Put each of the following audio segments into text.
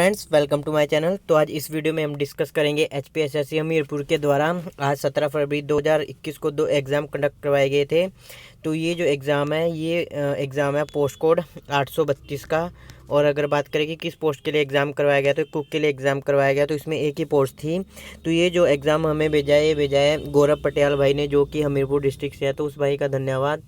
Friends, welcome to my channel. तो आज इस वीडियो में हम डिस्कस करेंगे एचपीएसएससी हमीरपुर के द्वारा आज 17 फरवरी 2021 को 2 एग्ज़ाम कंडक्ट करवाए गए थे। तो ये जो एग्ज़ाम है ये एग्ज़ाम है पोस्ट कोड 832 का। और अगर बात करें कि किस पोस्ट के लिए एग्ज़ाम करवाया गया तो कुक के लिए एग्ज़ाम करवाया गया, तो इसमें एक ही पोस्ट थी। तो ये जो एग्ज़ाम हमें भेजा है गौरव पटियाल भाई ने, जो कि हमीरपुर डिस्ट्रिक्ट से है, तो उस भाई का धन्यवाद।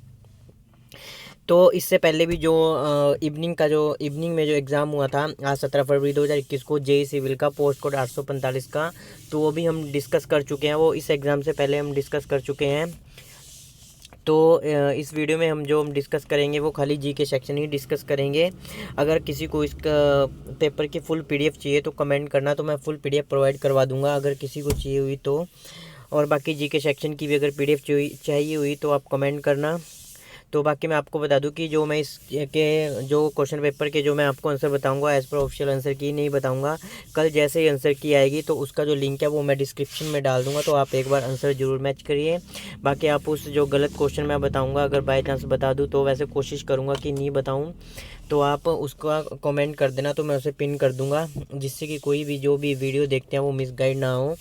तो इससे पहले भी जो इवनिंग में जो एग्ज़ाम हुआ था आज 17 फरवरी 2021 को जेई सिविल का पोस्ट कोड 845 का, तो वो भी हम डिस्कस कर चुके हैं। वो इस एग्ज़ाम से पहले हम डिस्कस कर चुके हैं। तो इस वीडियो में हम डिस्कस करेंगे वो खाली जी के सेक्शन ही डिस्कस करेंगे। अगर किसी को इसका पेपर की फुल पीडीएफ चाहिए तो कमेंट करना, तो मैं फुल पीडीएफ प्रोवाइड करवा दूंगा अगर किसी को चाहिए हुई तो। और बाकी जी के सेक्शन की भी अगर पीडीएफ चाहिए हुई तो आप कमेंट करना। तो बाकी मैं आपको बता दूं कि जो मैं इसके जो क्वेश्चन पेपर के जो मैं आपको आंसर बताऊंगा एज़ पर ऑफिशियल आंसर की नहीं बताऊंगा। कल जैसे ही आंसर की आएगी तो उसका जो लिंक है वो मैं डिस्क्रिप्शन में डाल दूंगा, तो आप एक बार आंसर ज़रूर मैच करिए। बाकी आप उस जो गलत क्वेश्चन मैं बताऊँगा अगर बाई चांस बता दूँ, तो वैसे कोशिश करूँगा कि नहीं बताऊँ, तो आप उसका कमेंट कर देना, तो मैं उसे पिन कर दूँगा, जिससे कि कोई भी जो भी वीडियो देखते हैं वो मिसगाइड ना हो।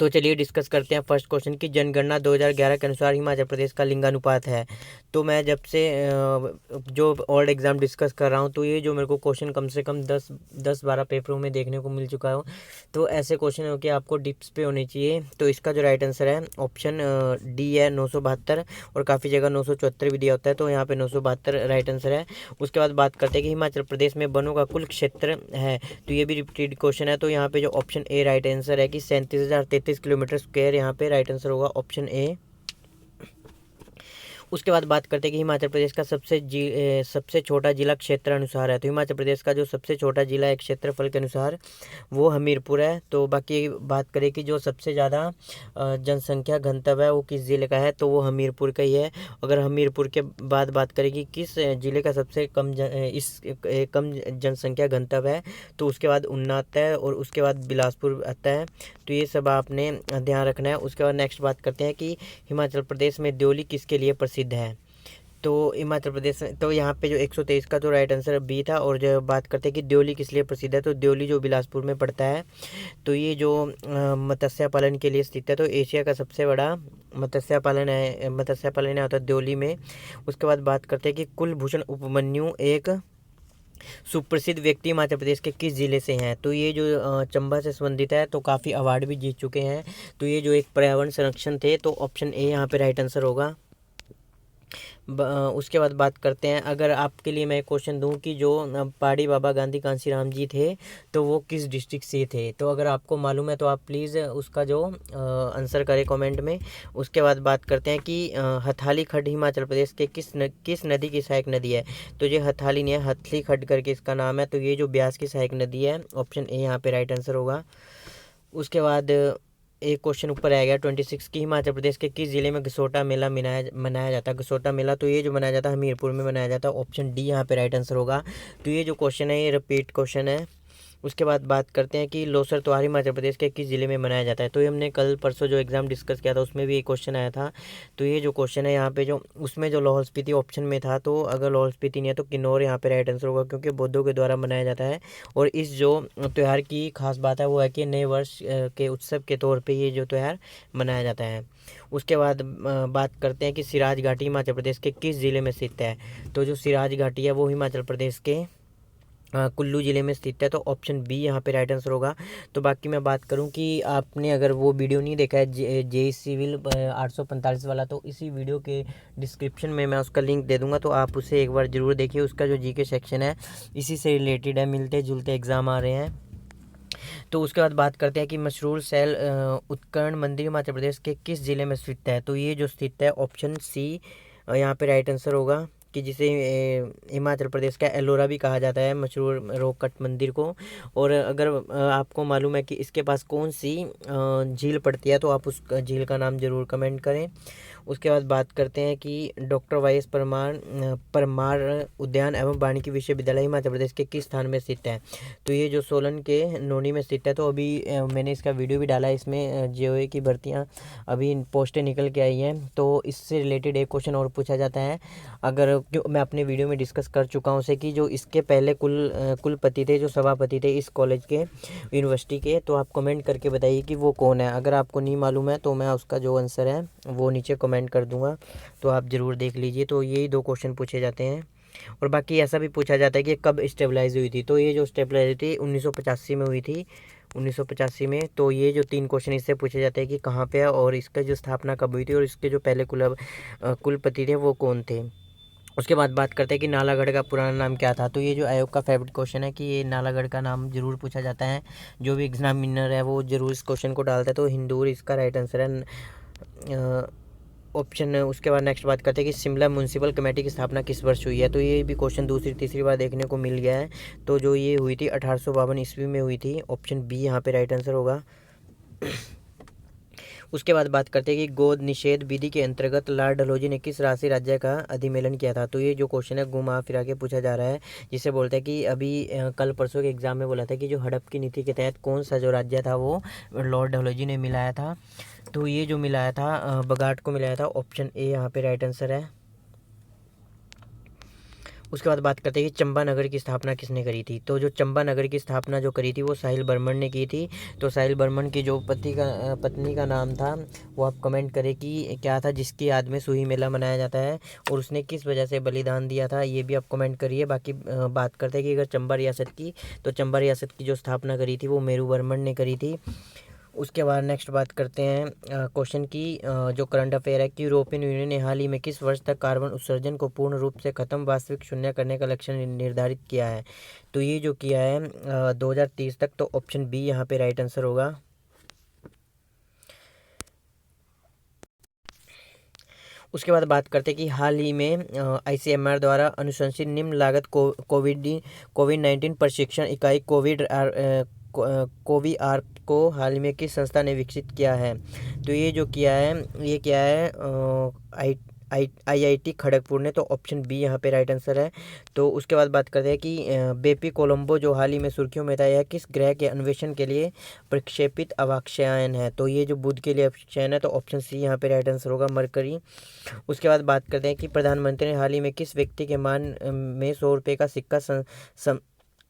तो चलिए डिस्कस करते हैं फर्स्ट क्वेश्चन की। जनगणना 2011 के अनुसार हिमाचल प्रदेश का लिंगानुपात है। तो मैं जब से जो ओल्ड एग्ज़ाम डिस्कस कर रहा हूँ, तो ये जो मेरे को क्वेश्चन कम से कम 10-12 पेपरों में देखने को मिल चुका है। तो ऐसे क्वेश्चन हो कि आपको डिप्स पे होने चाहिए। तो इसका जो राइट आंसर है ऑप्शन डी है 972, और काफ़ी जगह 974 भी दिया होता है, तो यहाँ पे 972 राइट आंसर है। उसके बाद बात करते हैं कि हिमाचल प्रदेश में वनों का कुल क्षेत्र है, तो ये भी रिपीटेड क्वेश्चन है। तो यहाँ पे जो ऑप्शन ए राइट आंसर है कि 37,033 किलोमीटर स्क्वायर, यहाँ पे राइट आंसर होगा ऑप्शन ए। उसके बाद बात करते हैं कि हिमाचल प्रदेश का सबसे छोटा जिला क्षेत्र अनुसार है। तो हिमाचल प्रदेश का जो सबसे छोटा जिला है क्षेत्रफल के अनुसार वो हमीरपुर है। तो बाकी बात करें कि जो सबसे ज़्यादा जनसंख्या घनत्व है वो किस ज़िले का है, तो वो हमीरपुर का ही है। अगर हमीरपुर के बाद बात करें कि किस ज़िले का सबसे कम जनसंख्या घनत्व है, तो उसके बाद ऊना आता है और उसके बाद बिलासपुर आता है। तो ये सब आपने ध्यान रखना है। उसके बाद नेक्स्ट बात करते हैं कि हिमाचल प्रदेश में देवली किसके लिए प्रसिद्ध है। तो हिमाचल प्रदेश में, तो यहाँ पे जो 123 का तो राइट आंसर बी था। और जो बात करते हैं कि देवली किस लिए प्रसिद्ध है, तो देवली जो बिलासपुर में पड़ता है, तो ये जो मत्स्य पालन के लिए स्थित है, तो एशिया का सबसे बड़ा मत्स्य पालन है होता है देवली में। उसके बाद बात करते हैं कि कुलभूषण उपमन्यु एक सुप्रसिद्ध व्यक्ति हिमाचल प्रदेश के किस ज़िले से हैं। तो ये जो चंबा से संबंधित है, तो काफ़ी अवार्ड भी जीत चुके हैं। तो ये जो एक पर्यावरण संरक्षण थे, तो ऑप्शन ए यहाँ पे राइट आंसर होगा। उसके बाद बात करते हैं, अगर आपके लिए मैं क्वेश्चन दूं कि जो पहाड़ी बाबा गांधी कांसीराम जी थे, तो वो किस डिस्ट्रिक्ट से थे। तो अगर आपको मालूम है तो आप प्लीज़ उसका जो आंसर करें कमेंट में। उसके बाद बात करते हैं कि हथाली खड्ड हिमाचल प्रदेश के किस नदी की सहायक नदी है। तो ये हथाली नहीं है, हथली खड्ड करके इसका नाम है। तो ये जो ब्यास की सहायक नदी है, ऑप्शन ए यहाँ पे राइट आंसर होगा। उसके बाद एक क्वेश्चन ऊपर आएगा 26 की, हिमाचल प्रदेश के किस जिले में गसोटा मेला मनाया जाता है। गसोटा मेला, तो ये जो मनाया जाता है हमीरपुर में मनाया जाता है, ऑप्शन डी यहाँ पे राइट आंसर होगा। तो ये जो क्वेश्चन है ये रिपीट क्वेश्चन है। उसके बाद बात करते हैं कि लोसर त्योहार हिमाचल प्रदेश के किस ज़िले में मनाया जाता है। तो ये हमने कल परसों जो एग्ज़ाम डिस्कस किया था उसमें भी एक क्वेश्चन आया था। तो ये जो क्वेश्चन है यहाँ पे जो उसमें जो लाहौल स्पीति ऑप्शन में था, तो अगर लाहौल स्पीति नहीं है तो किन्नौर यहाँ पे राइट आंसर होगा, क्योंकि बौद्धों के द्वारा मनाया जाता है। और इस जो त्यौहार की खास बात है वो है कि नए वर्ष के उत्सव के तौर पर ये जो त्यौहार मनाया जाता है। उसके बाद बात करते हैं कि सिराज घाटी हिमाचल प्रदेश के किस ज़िले में स्थित है। तो जो सिराज घाटी है वो हिमाचल प्रदेश के कुल्लू ज़िले में स्थित है, तो ऑप्शन बी यहाँ पे राइट आंसर होगा। तो बाकी मैं बात करूँ कि आपने अगर वो वीडियो नहीं देखा है जेई सिविल 845 वाला, तो इसी वीडियो के डिस्क्रिप्शन में मैं उसका लिंक दे दूँगा, तो आप उसे एक बार ज़रूर देखिए। उसका जो जीके सेक्शन है इसी से रिलेटेड है, मिलते जुलते एग्ज़ाम आ रहे हैं। तो उसके बाद बात करते हैं कि मशरूर सेल उत्कर्ण मंदिर हिमाचल प्रदेश के किस ज़िले में स्थित है। तो ये जो स्थित है ऑप्शन सी यहाँ पे राइट आंसर होगा, कि जिसे हिमाचल प्रदेश का एलोरा भी कहा जाता है, मशहूर रॉक कट मंदिर को। और अगर आपको मालूम है कि इसके पास कौन सी झील पड़ती है, तो आप उस झील का नाम ज़रूर कमेंट करें। उसके बाद बात करते हैं कि doctor Y S Parmar Parmar उद्यान एवं वानिकी विश्वविद्यालय हिमाचल प्रदेश के किस स्थान में स्थित है। तो ये जो सोलन के नोनी में स्थित है। तो अभी मैंने इसका वीडियो भी डाला है। इसमें जेओए की भर्तियाँ अभी पोस्टें निकल के आई हैं। तो इससे रिलेटेड एक क्वेश्चन और पूछा जाता है, अगर मैं अपने वीडियो में डिस्कस कर चुका हूँ उसे, कि जो इसके पहले कुलपति थे, जो सभापति थे इस कॉलेज के, यूनिवर्सिटी के, तो आप कमेंट करके बताइए कि वो कौन है। अगर आपको नहीं मालूम है तो मैं उसका जो आंसर है वो नीचे कमेंट कर दूंगा, तो आप ज़रूर देख लीजिए। तो यही 2 क्वेश्चन पूछे जाते हैं। और बाकी ऐसा भी पूछा जाता है कि कब स्टेबलाइज हुई थी। तो ये जो स्टेबलाइज थी 1985 में हुई थी, 1985 में। तो ये जो 3 क्वेश्चन इससे पूछे जाते हैं कि कहाँ पे है और इसका जो स्थापना कब हुई थी और इसके जो पहले कुलपति थे वो कौन थे। उसके बाद बात करते हैं कि नालागढ़ का पुराना नाम क्या था। तो ये जो आयोग का फेवरेट क्वेश्चन है कि ये नालागढ़ का नाम जरूर पूछा जाता है। जो भी एग्जामिनर है वो जरूर इस क्वेश्चन को डालता है। तो हिंदूर इसका राइट आंसर है, ऑप्शन। उसके बाद नेक्स्ट बात करते हैं कि शिमला म्यूनसिपल कमेटी की स्थापना किस वर्ष हुई है। तो ये भी क्वेश्चन दूसरी तीसरी बार देखने को मिल गया है। तो जो ये हुई थी 1852 ईस्वी में हुई थी। ऑप्शन बी यहाँ पे राइट आंसर होगा। उसके बाद बात करते हैं कि गोद निषेध विधि के अंतर्गत लॉर्ड डलहौजी ने किस राशि राज्य का अधिमेलन किया था। तो ये जो क्वेश्चन है घुमा फिरा के पूछा जा रहा है, जिसे बोलते हैं कि अभी कल परसों के एग्जाम में बोला था कि जो हड़प की नीति के तहत कौन सा जो राज्य था वो लॉर्ड डलहौजी ने मिलाया था। तो ये जो मिलाया था बगाट को मिलाया था। ऑप्शन ए यहाँ पे राइट आंसर है। उसके बाद बात करते हैं कि चंबा नगर की स्थापना किसने करी थी। तो जो चंबा नगर की स्थापना जो करी थी वो साहिल बर्मन ने की थी। तो साहिल बर्मन की जो पत्नी का नाम था वो आप कमेंट करें कि क्या था, जिसकी याद में सुही मेला मनाया जाता है, और उसने किस वजह से बलिदान दिया था, ये भी आप कमेंट करिए। बाकी बात करते हैं कि अगर चंबा रियासत की, तो चंबा रियासत की जो स्थापना करी थी वो मेरू बर्मन ने करी थी। उसके बाद नेक्स्ट बात करते हैं क्वेश्चन की, जो करंट अफेयर है कि यूरोपियन यूनियन ने हाल ही में किस वर्ष तक कार्बन उत्सर्जन को पूर्ण रूप से खत्म वास्तविक शून्य करने का लक्ष्य निर्धारित किया है। तो ये जो किया है 2030 तक। तो ऑप्शन बी यहाँ पे राइट आंसर होगा। उसके बाद बात करते हैं कि हाल ही में ICMR द्वारा अनुशंसित निम्न लागत कोविड-19 प्रशिक्षण इकाई कोवीआर को हाल ही में किस संस्था ने विकसित किया है। तो ये जो किया है, ये क्या है, IIT खड़गपुर ने। तो ऑप्शन बी यहाँ पे राइट आंसर है। तो उसके बाद बात करते हैं कि बेपी कोलंबो जो हाल ही में सुर्खियों में था, यह किस ग्रह के अन्वेषण के लिए प्रक्षेपित अवक्षयान है। तो ये जो बुध के लिए अवक्षयान है। तो ऑप्शन सी यहाँ पे राइट आंसर होगा, मरकरी। उसके बाद बात करते हैं कि प्रधानमंत्री ने हाल ही में किस व्यक्ति के मान में 100 रुपये का सिक्का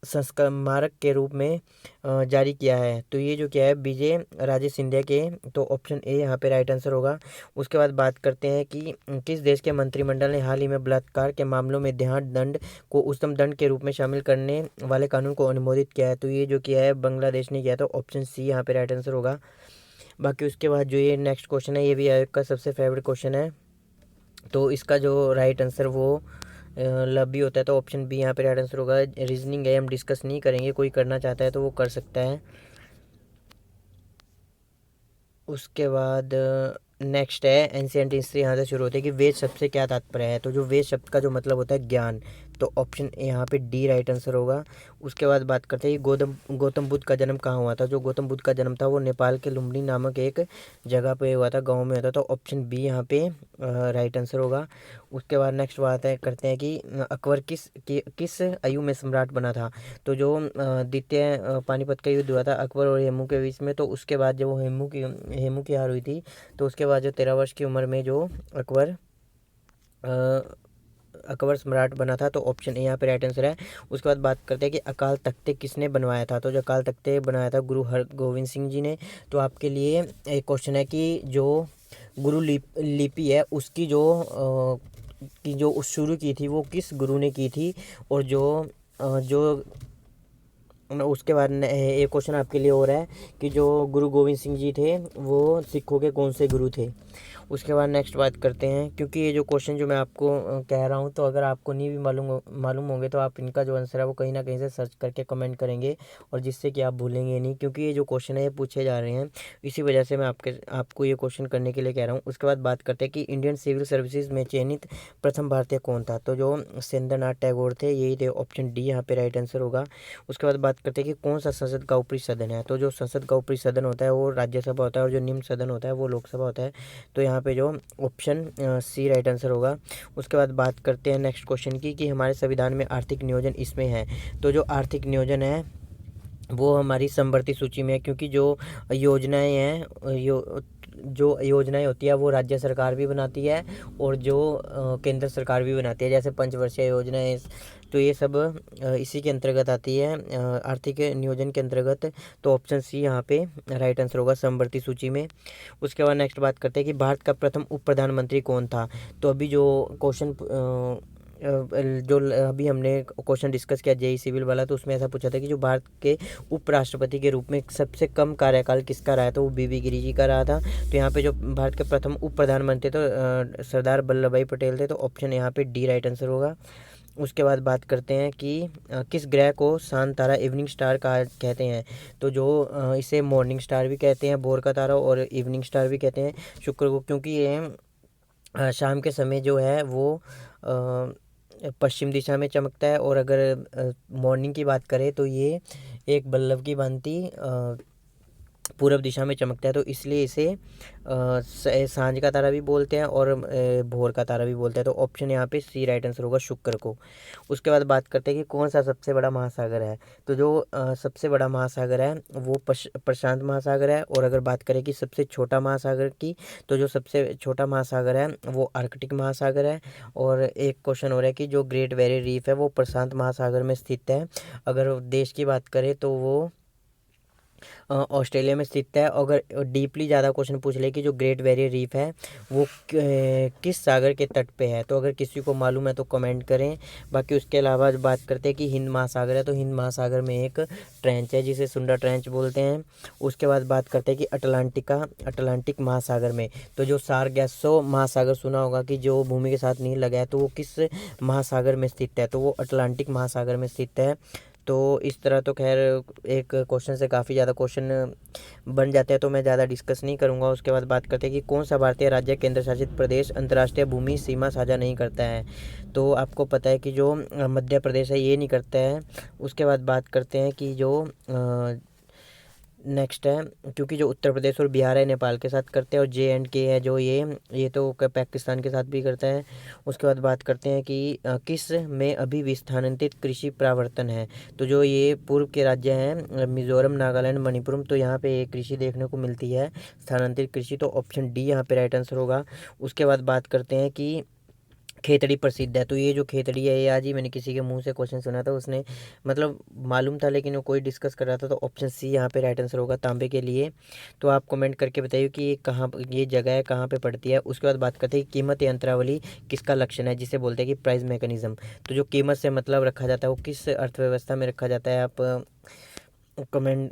संस्मारक के रूप में जारी किया है। तो ये जो क्या है, विजय राजे सिंधिया के। तो ऑप्शन ए यहाँ पे राइट आंसर होगा। उसके बाद बात करते हैं कि किस देश के मंत्रिमंडल ने हाल ही में बलात्कार के मामलों में देहांत दंड को उच्चतम दंड के रूप में शामिल करने वाले कानून को अनुमोदित किया है। तो ये जो किया है बांग्लादेश ने किया। तो ऑप्शन सी यहाँ पे राइट आंसर होगा। बाकी उसके बाद जो ये नेक्स्ट क्वेश्चन है, ये भी आयोग का सबसे फेवरेट क्वेश्चन है। तो इसका जो राइट आंसर वो लंबी होता है। तो ऑप्शन बी यहाँ पे राइट आंसर होगा। रीजनिंग है, हम डिस्कस नहीं करेंगे, कोई करना चाहता है तो वो कर सकता है। उसके बाद नेक्स्ट है एंशिएंट हिस्ट्री। यहाँ से शुरू होती है कि वेद शब्द से क्या तात्पर्य है। तो जो वेद शब्द का जो मतलब होता है ज्ञान। तो ऑप्शन यहाँ पे डी राइट आंसर होगा। उसके बाद बात करते हैं कि गौतम बुद्ध का जन्म कहाँ हुआ था। जो गौतम बुद्ध का जन्म था वो नेपाल के लुम्बिनी नामक एक जगह पे हुआ था, गांव में होता। तो ऑप्शन बी यहाँ पे राइट आंसर होगा। उसके बाद नेक्स्ट बात है करते हैं कि अकबर किस आयु में सम्राट बना था। तो जो द्वितीय पानीपत का युद्ध हुआ था अकबर और हेमू के बीच में, तो उसके बाद जब वो हेमू की हार हुई थी, तो उसके बाद जो 13 वर्ष की उम्र में जो अकबर सम्राट बना था। तो ऑप्शन ए यहाँ पे राइट आंसर है। उसके बाद बात करते हैं कि अकाल तख्ते किसने बनवाया था। तो जो अकाल तख्ते बनाया था गुरु हरगोविंद सिंह जी ने। तो आपके लिए एक क्वेश्चन है कि जो गुरु लिपि है उसकी जो शुरू की थी वो किस गुरु ने की थी। और जो उसके बाद एक क्वेश्चन आपके लिए हो रहा है कि जो गुरु गोविंद सिंह जी थे वो सिखों के कौन से गुरु थे। उसके बाद नेक्स्ट बात करते हैं, क्योंकि ये जो क्वेश्चन जो मैं आपको कह रहा हूँ, तो अगर आपको नहीं भी मालूम होंगे तो आप इनका जो आंसर है वो कहीं ना कहीं से सर्च करके कमेंट करेंगे, और जिससे कि आप भूलेंगे नहीं, क्योंकि ये जो क्वेश्चन है ये पूछे जा रहे हैं, इसी वजह से मैं आपको ये क्वेश्चन करने के लिए कह रहा हूँ। उसके बाद बात करते हैं कि इंडियन सिविल सर्विसेज में चयनित प्रथम भारतीय कौन था। तो जो सत्येंद्रनाथ टैगोर थे, यही थे। ऑप्शन डी यहाँ पे राइट आंसर होगा। उसके बाद बात बात करते हैं कि कौन सा संसद का ऊपरी सदन है। तो जो संसद का ऊपरी सदन होता है वो राज्यसभा होता है और जो निम्न सदन होता है वो लोकसभा होता है। तो यहाँ पे जो ऑप्शन सी राइट आंसर होगा। उसके बाद बात करते हैं नेक्स्ट क्वेश्चन की कि हमारे संविधान में आर्थिक नियोजन इसमें है। तो जो आर्थिक नियोजन है वो हमारी समवर्ती सूची में है, क्योंकि जो योजनाएं हैं जो योजनाएं होती है वो राज्य सरकार भी बनाती है और जो केंद्र सरकार भी बनाती है, जैसे पंचवर्षीय योजनाएं। तो ये सब इसी के अंतर्गत आती है, आर्थिक नियोजन के अंतर्गत। तो ऑप्शन सी यहाँ पे राइट आंसर होगा समवर्ती सूची में। उसके बाद नेक्स्ट बात करते हैं कि भारत का प्रथम उप प्रधानमंत्री कौन था। तो अभी जो क्वेश्चन जो अभी हमने क्वेश्चन डिस्कस किया जेई सिविल वाला, तो उसमें ऐसा पूछा था कि जो भारत के उपराष्ट्रपति के रूप में सबसे कम कार्यकाल किसका रहा है, तो वो बीबी गिरी जी का रहा था। तो यहाँ पे जो भारत के प्रथम उप प्रधानमंत्री तो सरदार वल्लभ भाई पटेल थे। तो ऑप्शन यहाँ पे डी राइट आंसर होगा। उसके बाद बात करते हैं कि किस ग्रह को शांत तारा इवनिंग स्टार कहा कहते हैं। तो जो इसे मॉर्निंग स्टार भी कहते हैं, भोर का तारा, और इवनिंग स्टार भी कहते हैं शुक्र को, क्योंकि ये शाम के समय जो है वो पश्चिम दिशा में चमकता है। और अगर मॉर्निंग की बात करें तो ये एक बल्लभ की भांति पूर्व दिशा में चमकता है। तो इसलिए इसे सांझ का तारा भी बोलते हैं और भोर का तारा भी बोलते हैं। तो ऑप्शन यहाँ पे सी राइट आंसर होगा, शुक्र को। उसके बाद बात करते हैं कि कौन सा सबसे बड़ा महासागर है। तो जो सबसे बड़ा महासागर है वो प्रशांत महासागर है। और अगर बात करें कि सबसे छोटा महासागर की, तो जो सबसे छोटा महासागर है वो आर्कटिक महासागर है। और एक क्वेश्चन हो रहा है कि जो ग्रेट बैरियर रीफ है वो प्रशांत महासागर में स्थित है। अगर देश की बात करें तो वो ऑस्ट्रेलिया में स्थित है। अगर डीपली ज़्यादा क्वेश्चन पूछ ले कि जो ग्रेट बैरियर रीफ है वो किस सागर के तट पे है, तो अगर किसी को मालूम है तो कमेंट करें। बाकी उसके अलावा बात करते हैं कि हिंद महासागर है। तो हिंद महासागर में एक ट्रेंच है जिसे सुंडा ट्रेंच बोलते हैं। उसके बाद बात करते हैं कि अटलांटिक महासागर में, तो जो सारगैसो महासागर सुना होगा कि जो भूमि के साथ नहीं लगा है, तो वो किस महासागर में स्थित है, तो वो अटलांटिक महासागर में स्थित है। तो इस तरह तो खैर एक क्वेश्चन से काफ़ी ज़्यादा क्वेश्चन बन जाते हैं, तो मैं ज़्यादा डिस्कस नहीं करूँगा। उसके बाद बात करते हैं कि कौन सा भारतीय राज्य केंद्र शासित प्रदेश अंतर्राष्ट्रीय भूमि सीमा साझा नहीं करता है। तो आपको पता है कि जो मध्य प्रदेश है ये नहीं करता है। उसके बाद बात करते हैं कि जो नेक्स्ट है, क्योंकि जो उत्तर प्रदेश और बिहार है नेपाल के साथ करते हैं, और JNK है जो ये तो पाकिस्तान के साथ भी करता है। उसके बाद बात करते हैं कि किस में अभी भी स्थानांतरित कृषि प्रावर्तन है। तो जो ये पूर्व के राज्य हैं मिजोरम, नागालैंड, मणिपुरम, तो यहाँ पे ये कृषि देखने को मिलती है स्थानांतरित कृषि। तो ऑप्शन डी यहाँ पे राइट आंसर होगा। उसके बाद बात करते हैं कि खेतड़ी प्रसिद्ध है। तो ये जो खेतड़ी है ये आज ही मैंने किसी के मुंह से क्वेश्चन सुना था, उसने मतलब मालूम था लेकिन वो कोई डिस्कस कर रहा था। तो ऑप्शन सी यहाँ पे राइट आंसर होगा तांबे के लिए। तो आप कमेंट करके बताइए कि ये कहाँ ये जगह है, कहाँ पे पड़ती है। उसके बाद बात करते हैं कीमत यंत्रावली किसका लक्षण है, जिसे बोलते हैं कि प्राइस मैकेनिज्म। तो जो कीमत से मतलब रखा जाता है वो किस अर्थव्यवस्था में रखा जाता है, आप कमेंट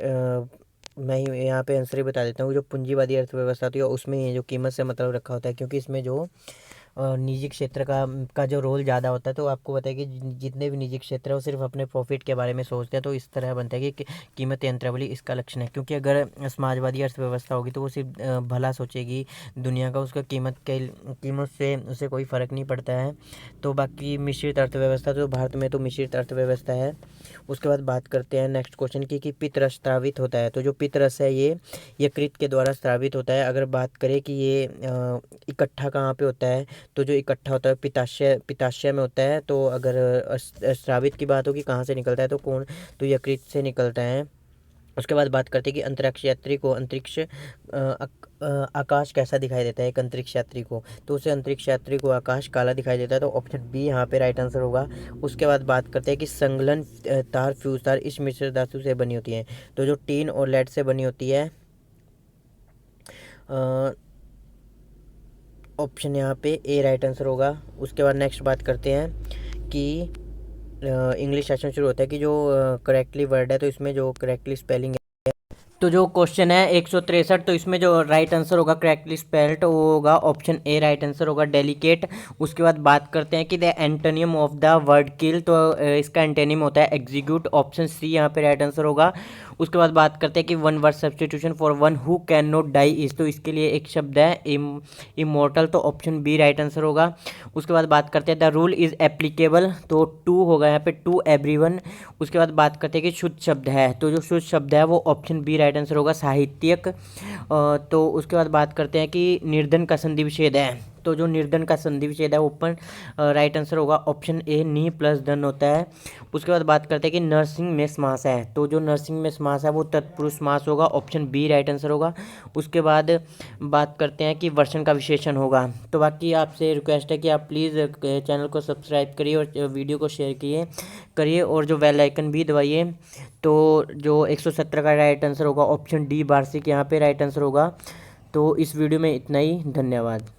मैं ही यहाँ पे आंसर ही बता देता हूँ। जो पूंजीवादी अर्थव्यवस्था होती है उसमें ये जो कीमत से मतलब रखा होता है, क्योंकि इसमें जो निजी क्षेत्र का जो रोल ज़्यादा होता है। तो आपको पता है कि जितने भी निजी क्षेत्र है वो सिर्फ अपने प्रॉफिट के बारे में सोचते हैं। तो इस तरह बनता है कि कीमत यंत्रावली इसका लक्षण है, क्योंकि अगर समाजवादी अर्थव्यवस्था होगी तो वो सिर्फ भला सोचेगी दुनिया का, उसका कीमत से उसे कोई फ़र्क नहीं पड़ता है। तो बाकी मिश्रित अर्थव्यवस्था, तो भारत में तो मिश्रित अर्थव्यवस्था है। उसके बाद बात करते हैं नेक्स्ट क्वेश्चन की कि पित्तरस स्रावित होता है। तो जो पित्तरस है ये यकृत के द्वारा स्रावित होता है। अगर बात करें कि ये इकट्ठा कहाँ पे होता है, तो जो इकट्ठा होता है पित्ताशय में होता है। तो अगर स्रावित की बात होगी कहाँ से निकलता है, तो यकृत से निकलता है। उसके बाद बात करते हैं कि अंतरिक्ष यात्री को आकाश कैसा दिखाई देता है। एक अंतरिक्ष यात्री को, तो उसे अंतरिक्ष यात्री को आकाश काला दिखाई देता है। तो ऑप्शन बी यहाँ पे राइट आंसर होगा। उसके बाद बात करते हैं कि संलग्न तार फ्यूज तार इस मिश्र धातु से बनी होती है। तो जो टीन और लेड से बनी होती है। ऑप्शन यहाँ पे ए राइट आंसर होगा। उसके बाद नेक्स्ट बात करते हैं कि इंग्लिश सेशन शुरू होता है कि जो करेक्टली वर्ड है, तो इसमें जो करेक्टली स्पेलिंग है तो जो क्वेश्चन है 163, तो इसमें जो राइट आंसर होगा करेक्टली स्पेल्ड वो होगा ऑप्शन ए राइट आंसर होगा डेलिकेट। उसके बाद बात करते हैं कि the antonym of the word kill, तो इसका एंटोनियम होता है एग्जीक्यूट, ऑप्शन सी यहाँ पे राइट आंसर होगा। उसके बाद बात करते हैं कि one word substitution for one who cannot die is, तो इसके लिए एक शब्द है इमोर्टल, तो ऑप्शन बी राइट आंसर होगा। उसके बाद बात करते हैं द रूल इज एप्लीकेबल, तो टू होगा यहाँ पे टू एवरीवन। उसके बाद बात करते हैं कि शुद्ध शब्द है, तो जो शुद्ध शब्द है वो ऑप्शन बी राइट आंसर होगा साहित्यिक। तो उसके बाद बात करते हैं कि निर्धन का संधि विच्छेद है, तो जो निर्धन का संधि विच्छेद है ओपन राइट आंसर होगा ऑप्शन ए नी प्लस धन होता है। उसके बाद बात करते हैं कि नर्सिंग में समास है, तो जो नर्सिंग में समास है वो तत्पुरुष समास होगा, ऑप्शन बी राइट आंसर होगा। उसके बाद बात करते हैं कि वर्षन का विशेषण होगा। तो बाकी आपसे रिक्वेस्ट है कि आप प्लीज़ चैनल को सब्सक्राइब करिए और वीडियो को शेयर करिए और जो बेल आइकन भी दबाइए। तो जो 117 का राइट आंसर होगा ऑप्शन डी वार्षिक यहाँ पे राइट आंसर होगा। तो इस वीडियो में इतना ही, धन्यवाद।